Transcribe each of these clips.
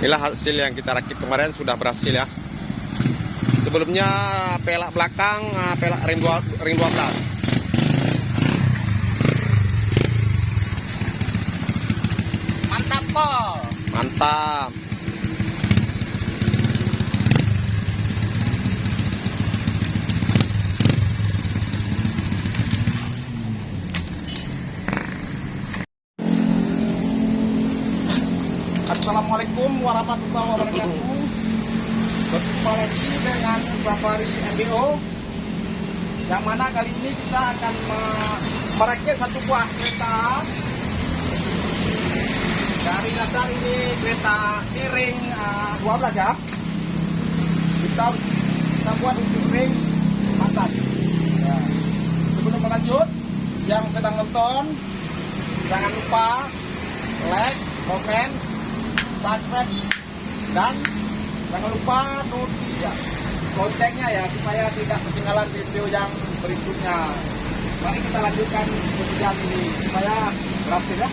Inilah hasil yang kita rakit kemarin, sudah berhasil ya. Sebelumnya pelak belakang, pelak ring 12. Mantap kok. Mantap. Assalamualaikum warahmatullahi wabarakatuh. Berjumpa lagi dengan Safari MBO, yang mana kali ini kita akan merakit satu buah kereta. Dari dasar ini kereta ring 12 ya. Kita buat untuk ring atas ya. Sebelum lanjut, yang sedang nonton jangan lupa like, komen, subscribe, dan jangan lupa notifikasi loncengnya ya, supaya tidak ketinggalan video yang berikutnya. Mari kita lanjutkan pekerjaan ini supaya berhasil ya.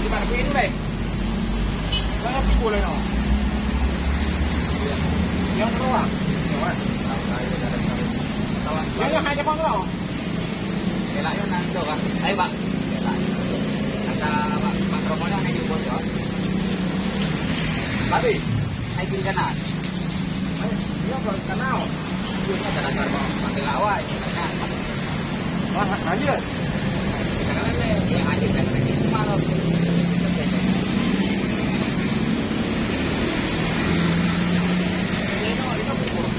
Gimana begini deh? Jangan boleh no. Yang kedua, yang hanya panggilan. Kelayo nando kan. Ayo, Pak. Kata Pak Romono nek yo bocor. Tadi, Ayo kiri kanan. dia baru kenal. Itu ada dasar Pak. Pakai lawa itu kanan. Wah, lanjut. Kanan le, yang aja kan itu malam.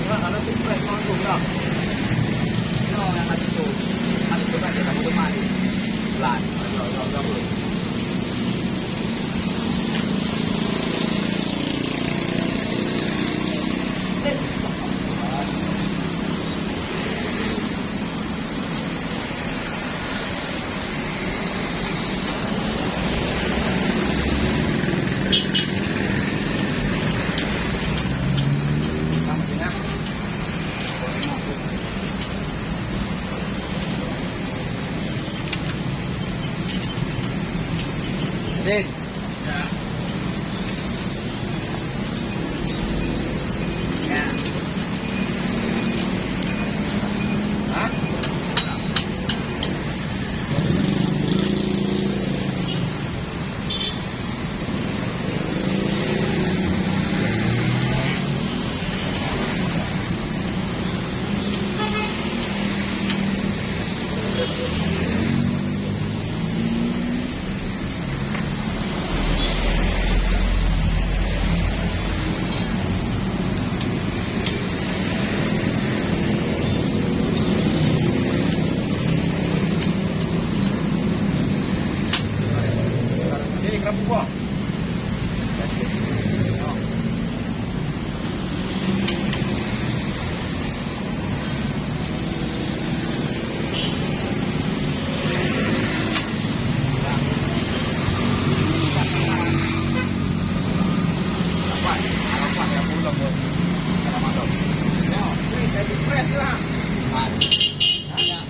Karena itu fresh langsung ya. No, yang mati itu. Mati itu kan dia satu mati. Pelan. Din. Ya. Ya. Hah? Jadi kerap buah.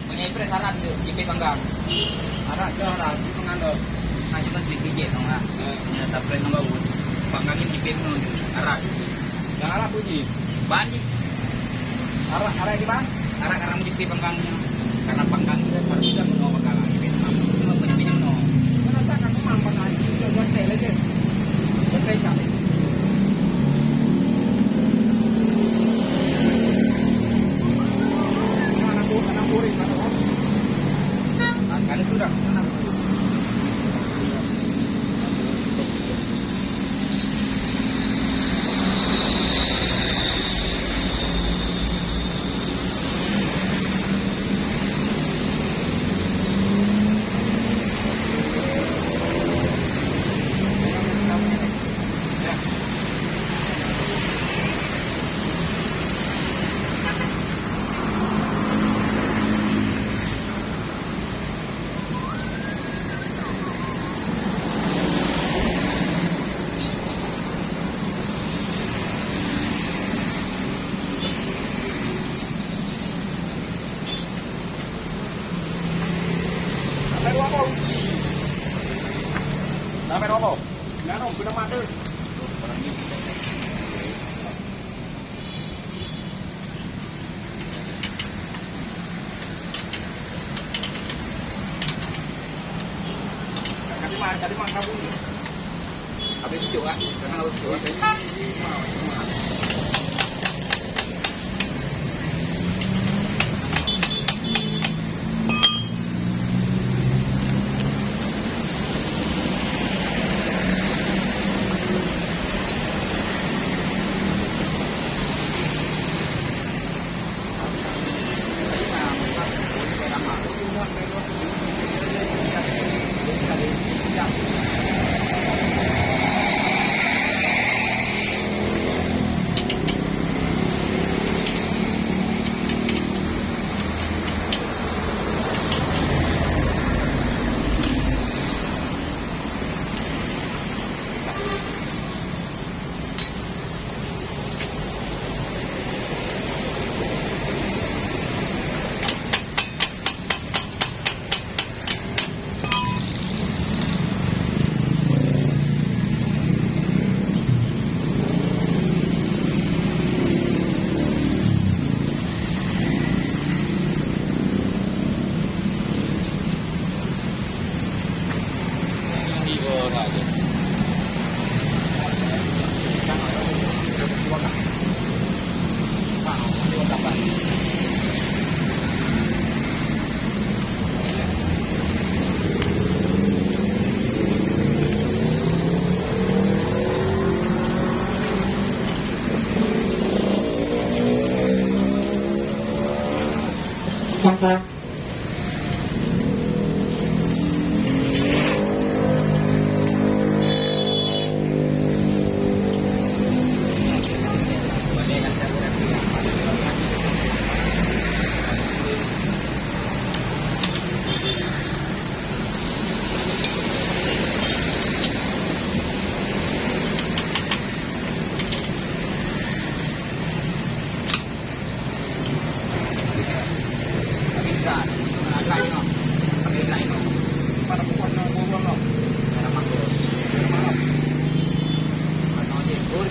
Menyepres arat tu, JP Panggang. Ada jalan di mengandung. Masih kan beli CJ dong lah. Ternyata pres nombor un. Panggangin JP nu arat. Yang arah bunyi. Banyak. Arah di mana? Arat karena JP Panggangnya. Karena Panggang itu harus sudah menolak Panggang JP Panggang. Cuma punya no. Mana tak kan memang pernah itu buat tele aja. Tele kali. Anak kuring mana? Kan sudah. Sampai apa? Nggak tahu, sudah mati. Tadi mah kamu nih. Habis itu kan, karena harus itu.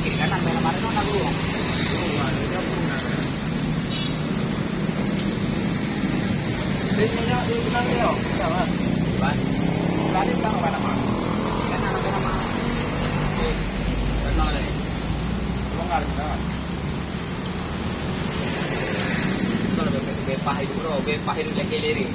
Kiri kanan, mana mana dulu. Ini di belakang dia. Jangan. Ban. Tadi belakang apa nama? Kanan apa nama? Kanan lagi. Longgar jangan. Kalau bepah itu bro, bepah itu lagi lirik.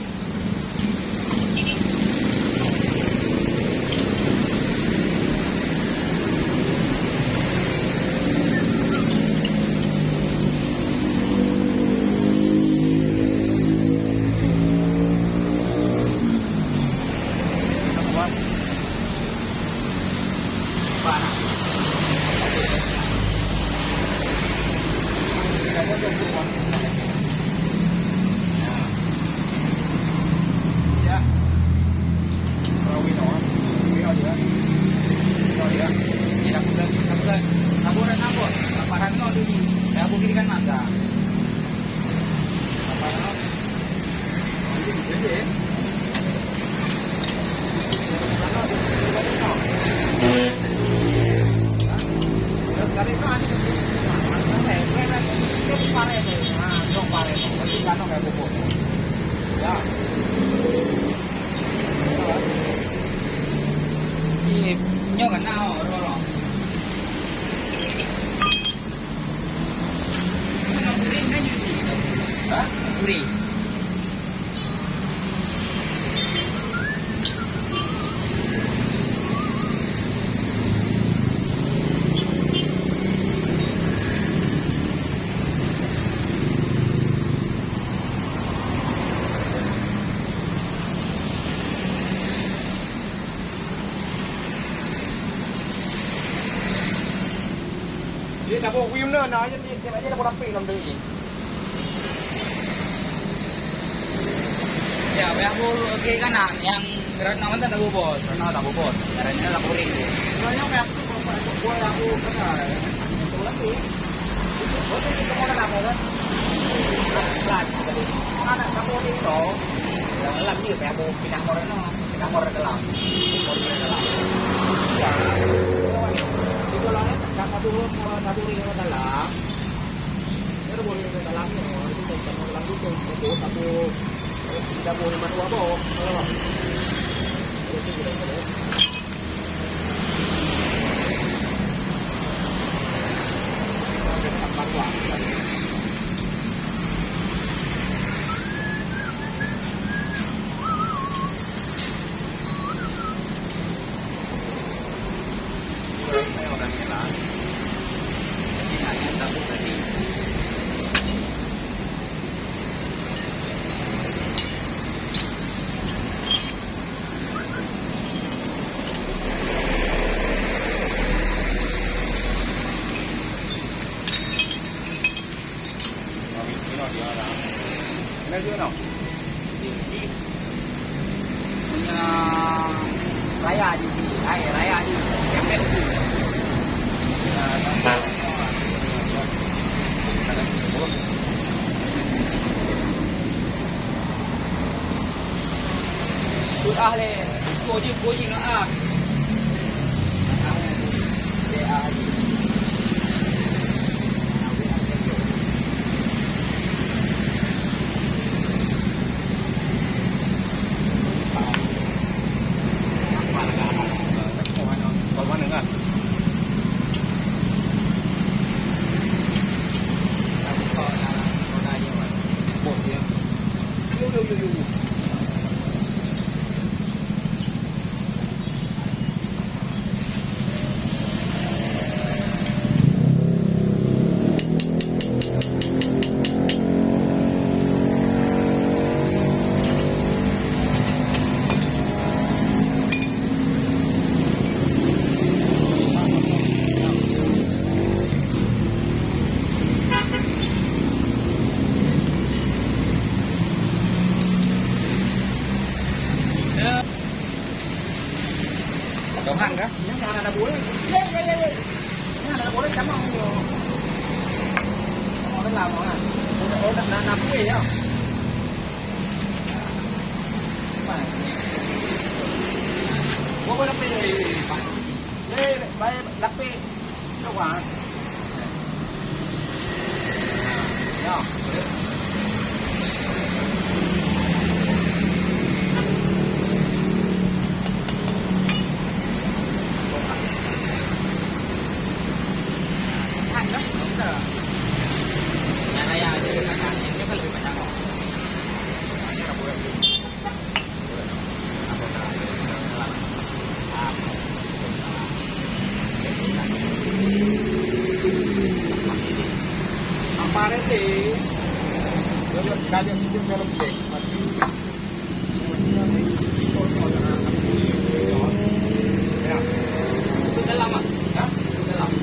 Nhớ cả nào rồi rồi. Nó puri hay như gì? Hả? Puri. Dia dah bawa wheel na aja dia aja dah bawa rapi dalam dia. Ya, yang oke kanan, yang gerak nawan tak bobot, karena tak bobot, caranya tak puring. Sebenarnya kayak aku kalau buat aku kena. Itu lagi. Itu kita mau nak apa kan? Pelan tadi. Anak kamu itu Yang lelap ni, kayak aku pindah motor no, pindah motor ke dalam. Motor ke dalam. Dito lang yan, kakatulong mo natulong mo talang. Pero boleh mo talang mo, ito tayo mo lang dito. Tapos, tidak boleh manuwa mo. Ano ba? Ito kita ito. Manuwa. Punya raya di sini, raya di Kempet. Sudah le, koji nak ah. Đồng hành đó. Những nhà này là buổi. Nhà này là buổi chấm không nhiều. Họ đang làm nó à. Ủa làm cái gì không? Bố có lắp bê thì phải. Đây, lắp bê. Đâu quả. Thấy không? Kemarin sih, kalian itu film Black, Sudah lama? Ya? Sudah lama.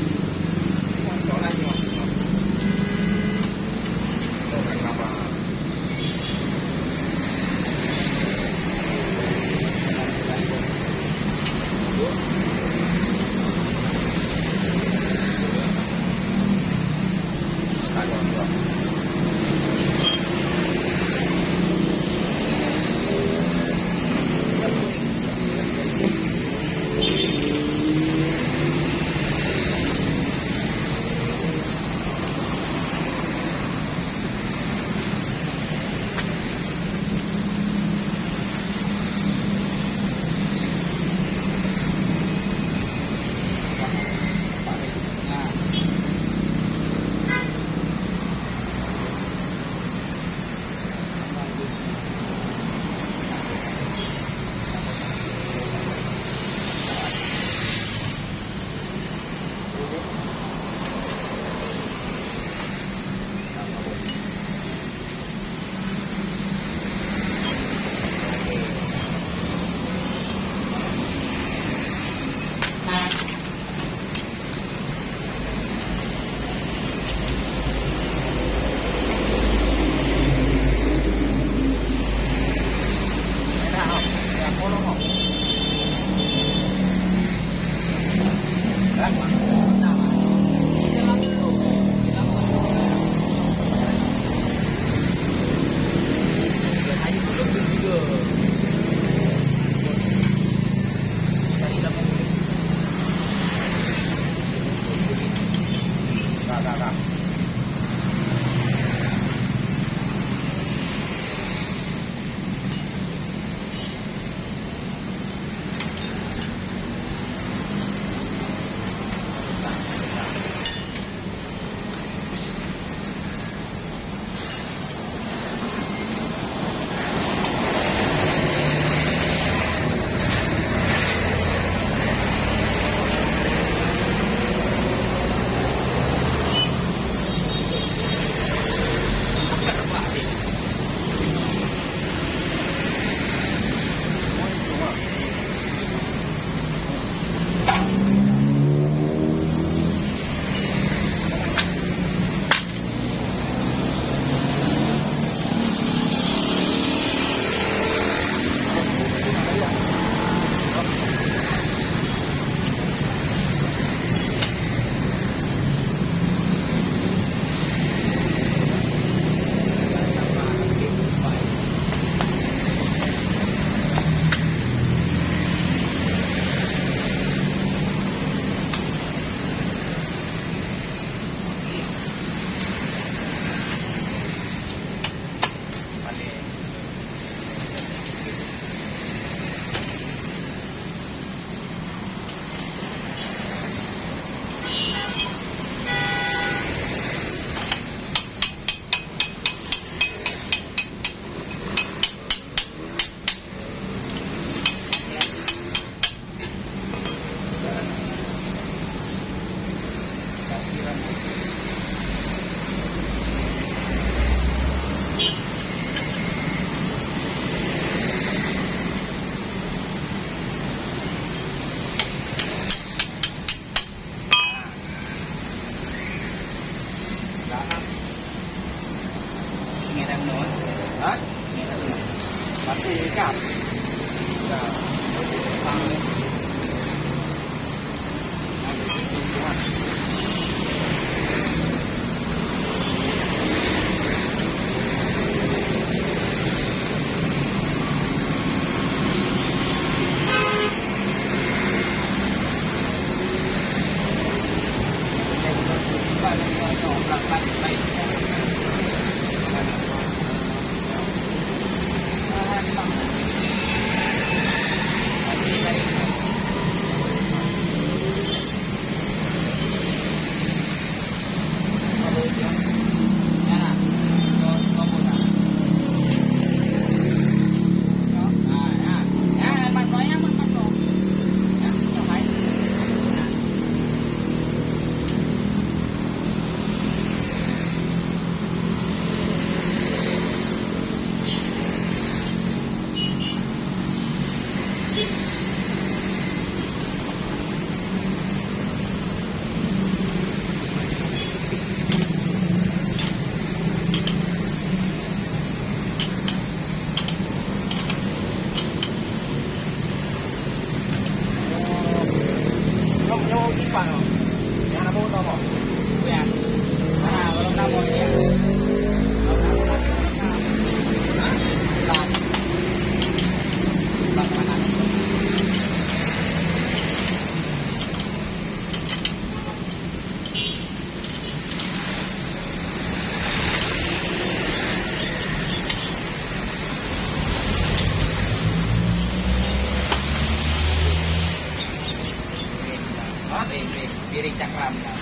piring cakram kan.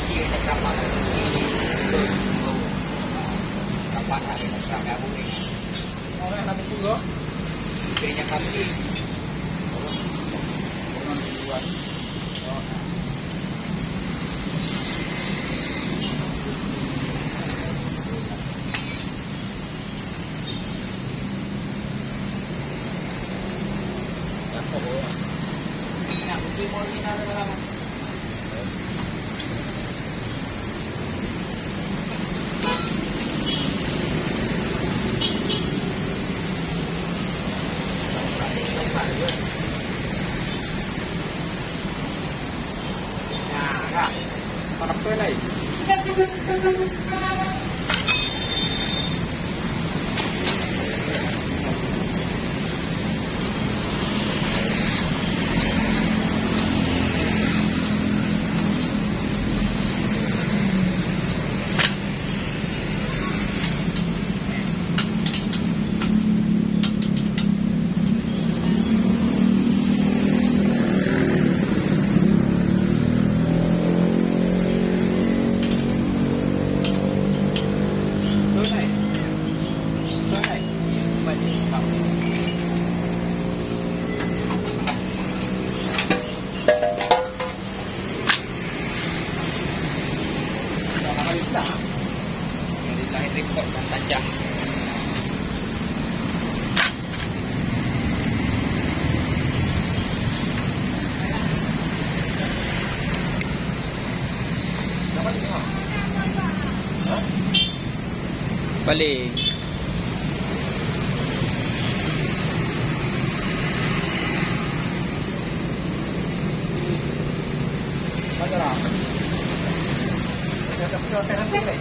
Piring cakram mana ini kapan hari cakram kamu ni? Orang nanti juga. Piring cakram ni. Orang tujuan. Nak mesti mau ni nak dalam. Nah, dah. Pada apa lagi? Jadi lahir report dan tajam. Dapat tengok. Balik. Baca lah. Kita tenan ni.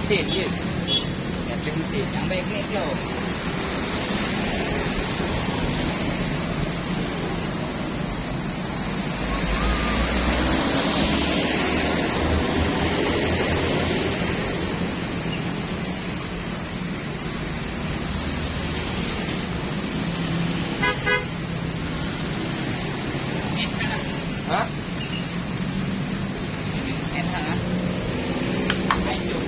Mesin je. Yang mesin. Yang baik-baik je. Ha? Enak. Ayo.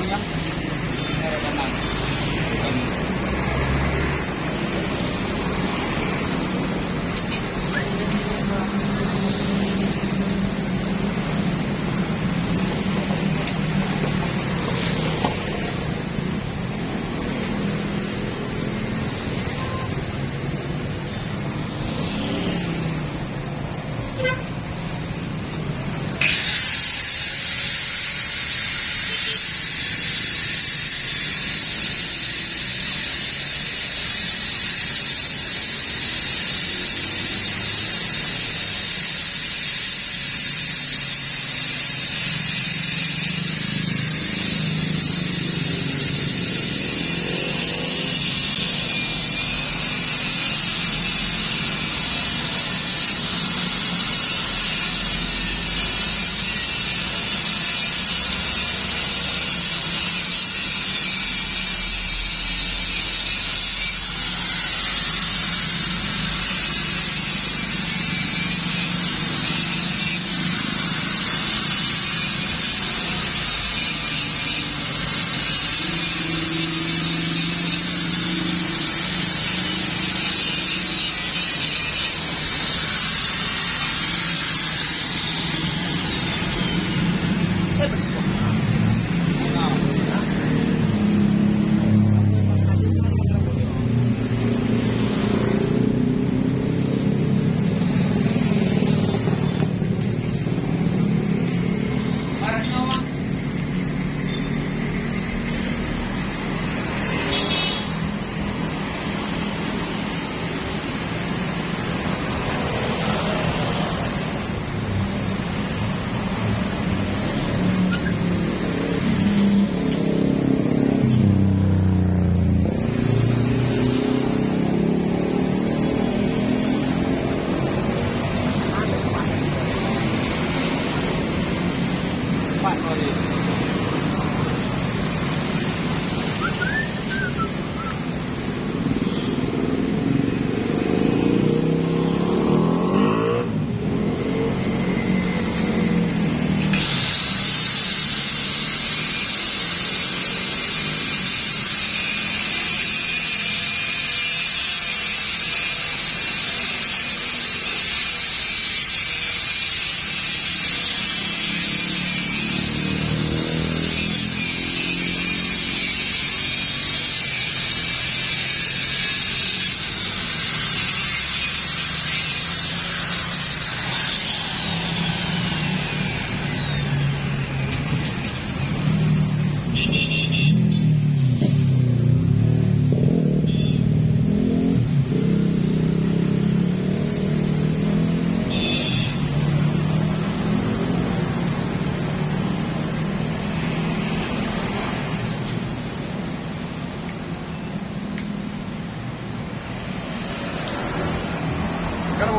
minyak. Kanan.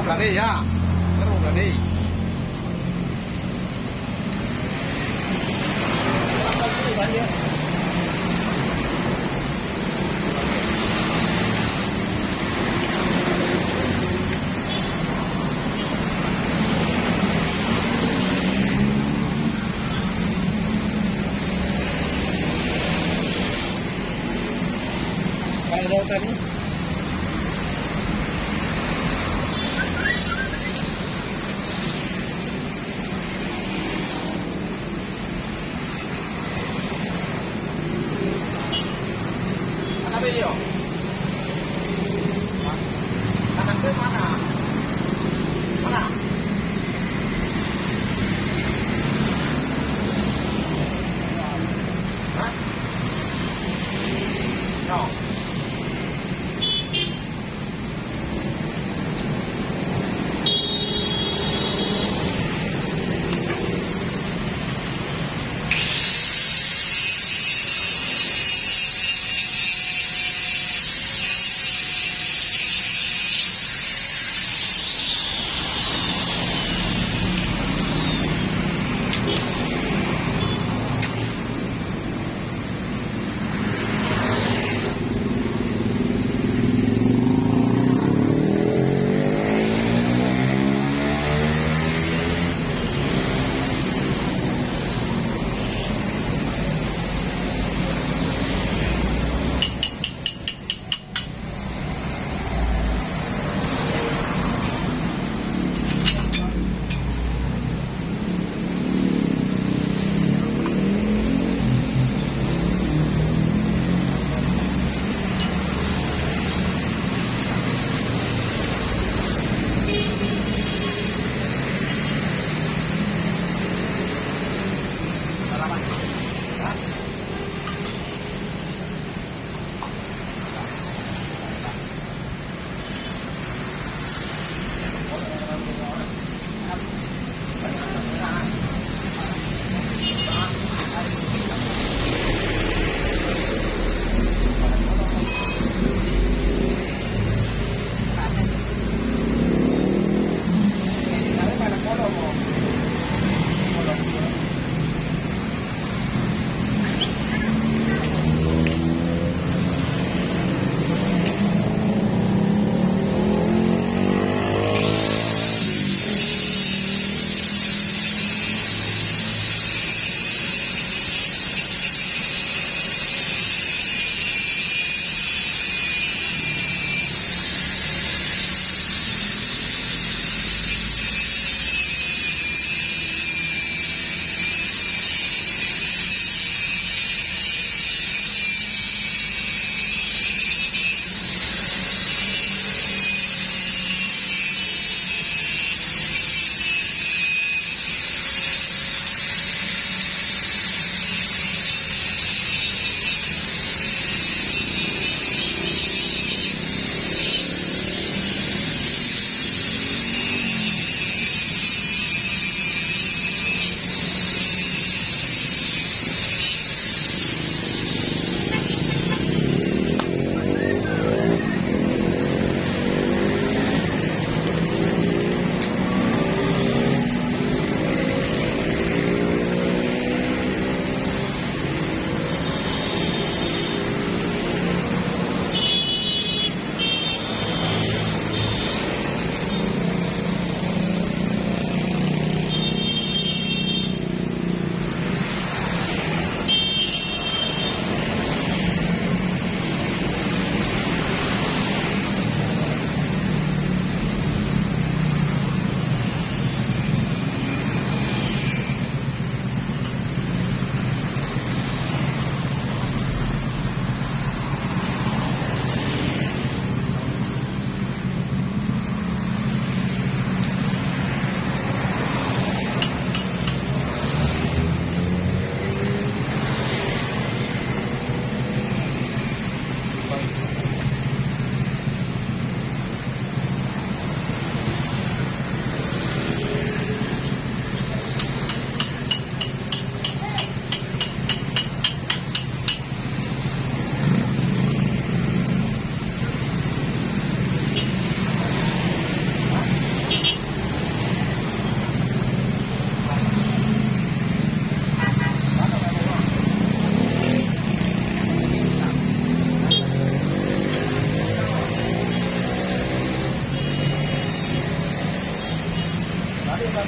Berani ya, berani. Kalau tadi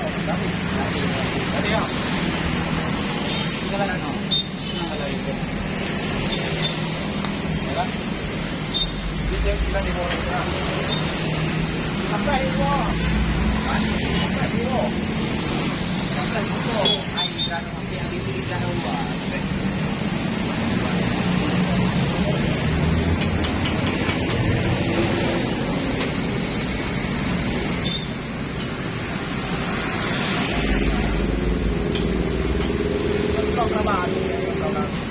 Tadi ya. Tinggalan ano? Alay ko. Ya kan? Bisa kita di bawah. Sampai itu. Sampai itu. Sampai itu. Ay, grano ang pinabibili ka na ba? Trabalho, trabalho.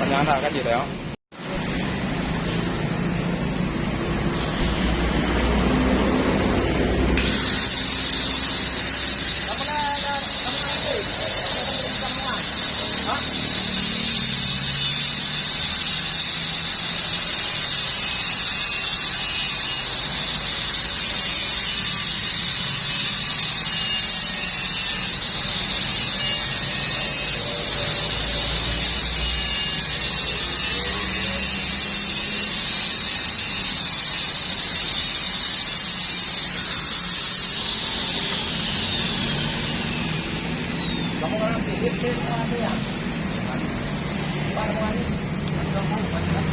Ternyata kan gitu ya. Kamu kan sedikit sih ada ya. Baru ini. Kamu kan.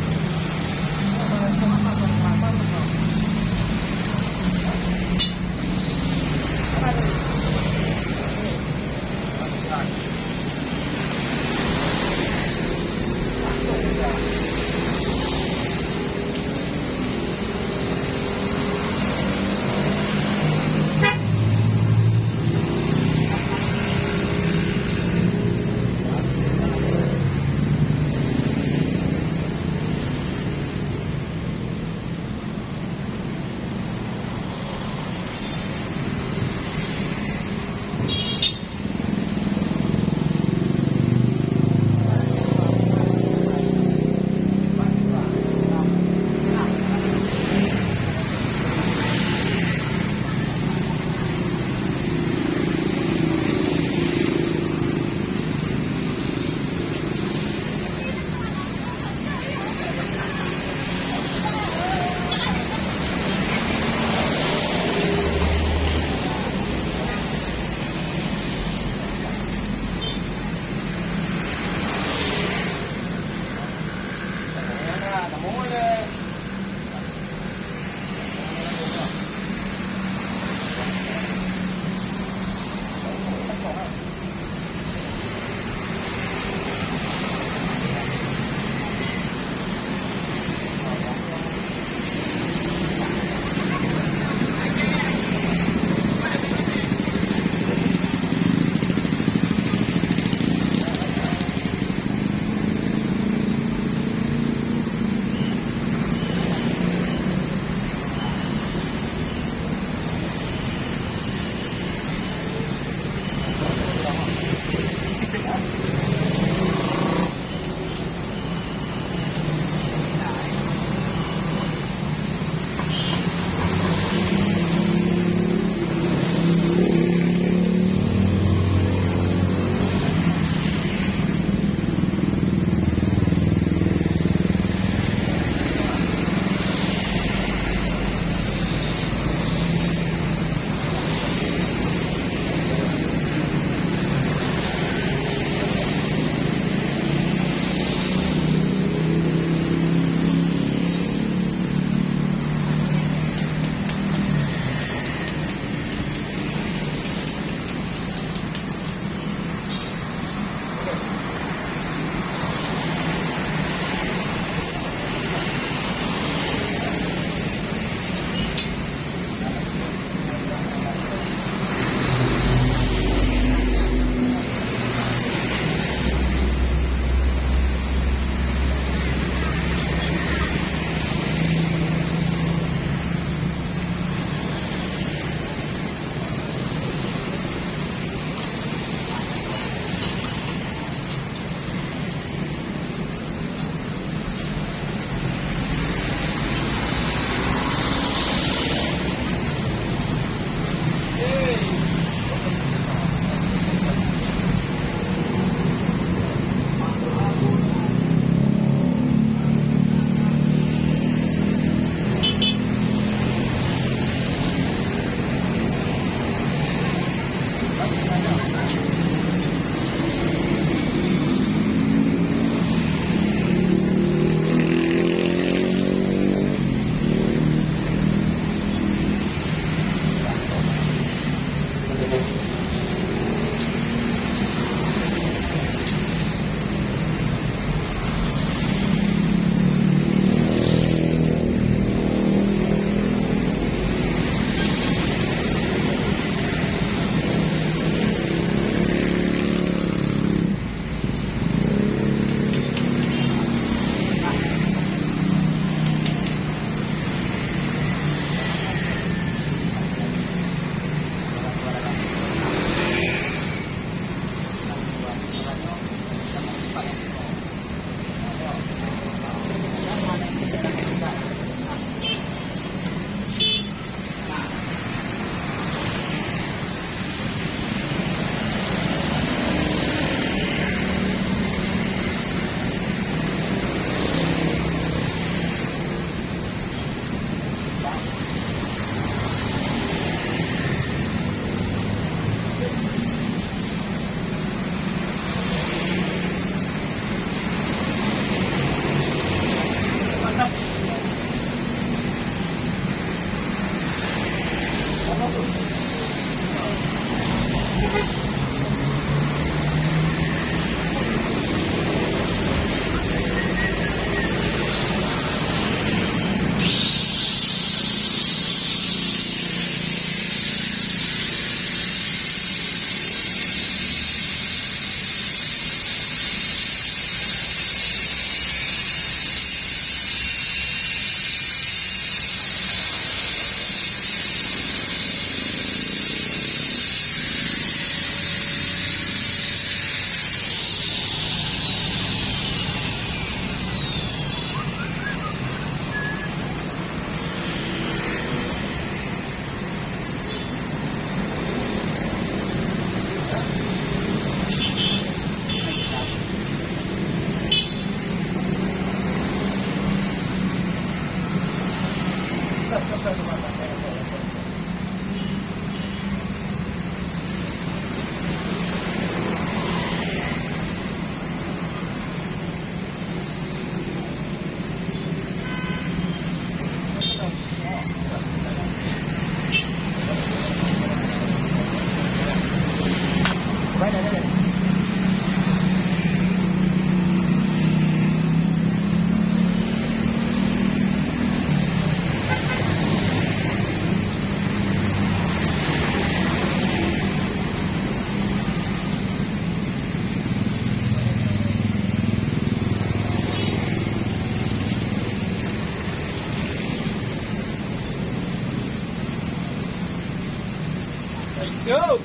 Yo.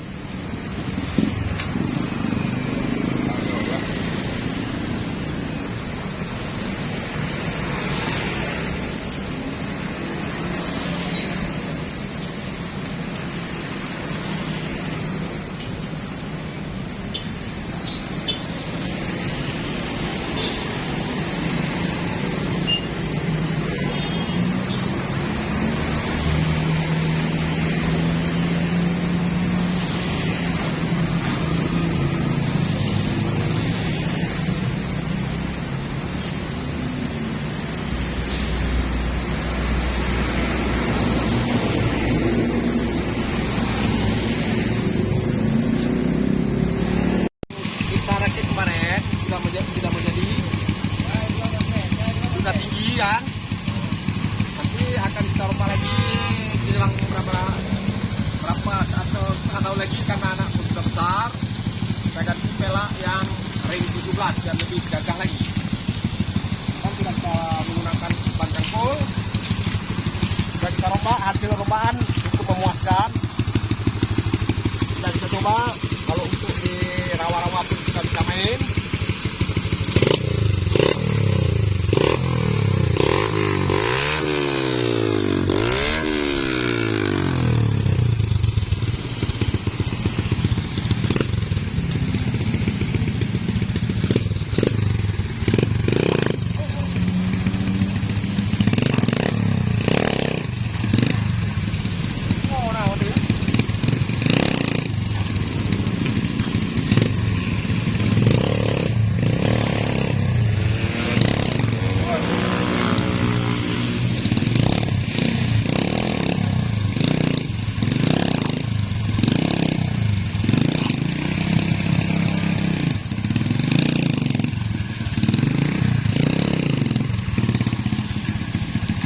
Kita rakit kemarin sudah menjadi sudah tinggi kan. Nanti akan kita rombak lagi jelang berapa saat atau setengah tahun lagi karena anak pun sudah besar. Kita ganti pelak yang ring 17 dan lebih gagah lagi. Kan sudah kita menggunakan ban cangkul. Sudah kita rombak, hasil rombakan cukup memuaskan. Kita bisa coba kalau untuk di rawa-rawa pun kita bisa main. Oh, nah, waduh.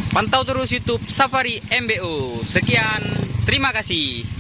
Pantau terus YouTube Safari MBO. Sekian, terima kasih.